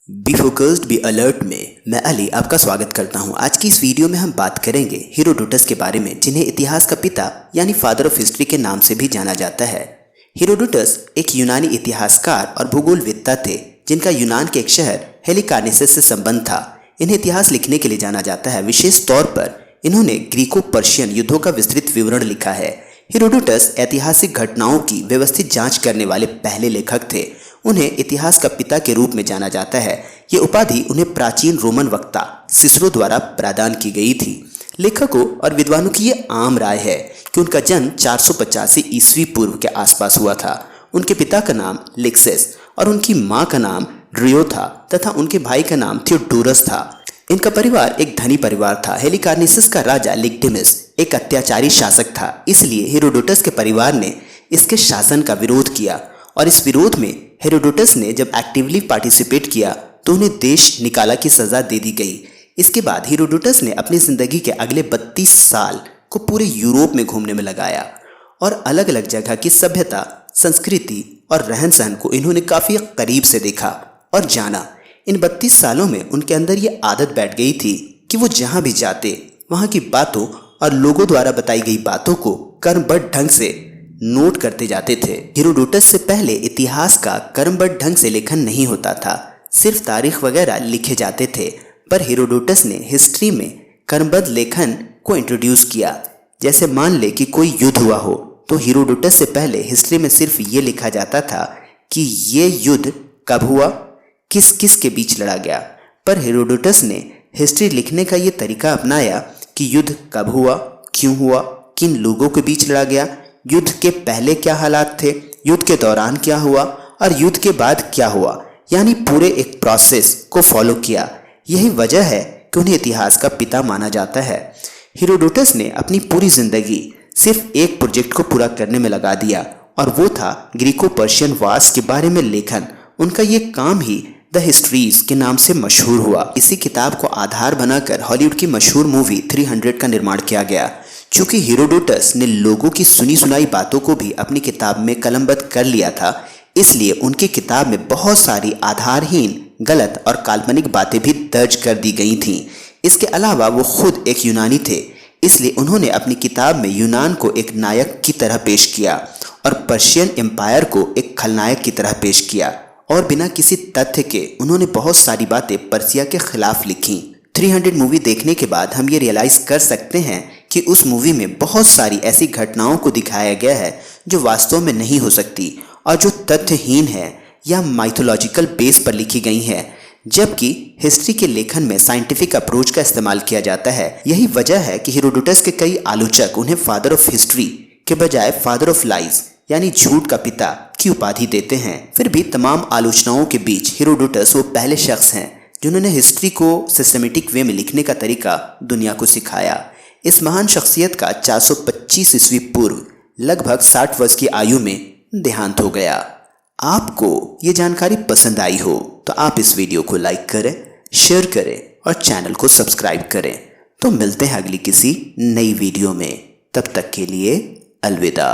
Be focused be alert में मैं अली आपका स्वागत करता हूं। आज की इस वीडियो में हम बात करेंगे हेरोडोटस के बारे में, जिन्हें इतिहास का पिता यानी फादर ऑफ हिस्ट्री के नाम से भी जाना जाता है। हेरोडोटस एक यूनानी इतिहासकार और भूगोलवेत्ता थे, जिनका यूनान के एक शहर हेलिकार्नेसस से संबंध था। इन्हें इतिहास लिखने के लिए जाना जाता है। विशेष तौर पर इन्होंने ग्रीको पर्शियन युद्धों का विस्तृत विवरण लिखा है। हेरोडोटस ऐतिहासिक घटनाओं की व्यवस्थित जांच करने वाले पहले लेखक थे। उन्हें इतिहास का पिता के रूप में जाना जाता है। ये उपाधि उन्हें प्राचीन रोमन वक्ता सिसरो द्वारा प्रदान की गई थी। लेखकों और विद्वानों की ये आम राय है कि उनका जन्म 485 ईस्वी पूर्व के आसपास हुआ था। उनके पिता का नाम लिक्सेस और उनकी माँ का नाम ड्रियो था तथा उनके भाई का नाम थियोडोरस था। इनका परिवार एक धनी परिवार था। हेलिकार्नेसस का राजा लिक्टिमिस एक अत्याचारी शासक था, इसलिए हेरोडोटस के परिवार ने इसके शासन का विरोध किया और इस विरोध में हेरोडोटस ने जब एक्टिवली पार्टिसिपेट किया तो उन्हें देश निकाला की सजा दे दी गई। इसके बाद हेरोडोटस ने अपनी जिंदगी के अगले 32 साल को पूरे यूरोप में घूमने में लगाया और अलग अलग जगह की सभ्यता, संस्कृति और रहन सहन को इन्होंने काफी करीब से देखा और जाना। इन 32 सालों में उनके अंदर ये आदत बैठ गई थी कि वो जहां भी जाते वहां की बातों और लोगों द्वारा बताई गई बातों को क्रमबद्ध ढंग से नोट करते जाते थे। हेरोडोटस से पहले इतिहास का क्रमबद्ध ढंग से लेखन नहीं होता था, सिर्फ तारीख वगैरह लिखे जाते थे। पर हेरोडोटस ने हिस्ट्री में क्रमबद्ध लेखन को इंट्रोड्यूस किया। जैसे मान ले कि कोई युद्ध हुआ हो तो हेरोडोटस से पहले हिस्ट्री में सिर्फ ये लिखा जाता था कि ये युद्ध कब हुआ, किस किस के बीच लड़ा गया। पर हेरोडोटस ने हिस्ट्री लिखने का ये तरीका अपनाया कि युद्ध कब हुआ, क्यों हुआ, किन लोगों के बीच लड़ा गया, युद्ध के पहले क्या हालात थे, युद्ध के दौरान क्या हुआ और युद्ध के बाद क्या हुआ, यानी पूरे एक प्रोसेस को फॉलो किया। यही वजह है कि उन्हें इतिहास का पिता माना जाता है। हेरोडोटस ने अपनी पूरी जिंदगी सिर्फ एक प्रोजेक्ट को पूरा करने में लगा दिया और वो था ग्रीको पर्शियन वार्स के बारे में लेखन। उनका ये काम ही द हिस्ट्रीज के नाम से मशहूर हुआ। इसी किताब को आधार बनाकर हॉलीवुड की मशहूर मूवी 300 का निर्माण किया गया। चूंकि हेरोडोटस ने लोगों की सुनी सुनाई बातों को भी अपनी किताब में कलमबद्ध कर लिया था, इसलिए उनकी किताब में बहुत सारी आधारहीन, गलत और काल्पनिक बातें भी दर्ज कर दी गई थीं। इसके अलावा वो खुद एक यूनानी थे, इसलिए उन्होंने अपनी किताब में यूनान को एक नायक की तरह पेश किया और पर्शियन एम्पायर को एक खलनायक की तरह पेश किया और बिना किसी तथ्य के उन्होंने बहुत सारी बातें पर्सिया के खिलाफ लिखी। 300 मूवी देखने के बाद हम ये रियलाइज कर सकते हैं कि उस मूवी में बहुत सारी ऐसी घटनाओं को दिखाया गया है जो वास्तव में नहीं हो सकती और जो तथ्यहीन है या माइथोलॉजिकल बेस पर लिखी गई है, जबकि हिस्ट्री के लेखन में साइंटिफिक अप्रोच का इस्तेमाल किया जाता है। यही वजह है कि हेरोडोटस के कई आलोचक उन्हें फादर ऑफ हिस्ट्री के बजाय फादर ऑफ लाइज यानी झूठ का पिता की उपाधि देते हैं। फिर भी तमाम आलोचनाओं के बीच हेरोडोटस वो पहले शख्स हैं जिन्होंने हिस्ट्री को सिस्टमेटिक वे में लिखने का तरीका दुनिया को सिखाया। इस महान शख्सियत का 425 ईस्वी पूर्व लगभग 60 वर्ष की आयु में देहांत हो गया। आपको ये जानकारी पसंद आई हो तो आप इस वीडियो को लाइक करें, शेयर करें और चैनल को सब्सक्राइब करें। तो मिलते हैं अगली किसी नई वीडियो में। तब तक के लिए अलविदा।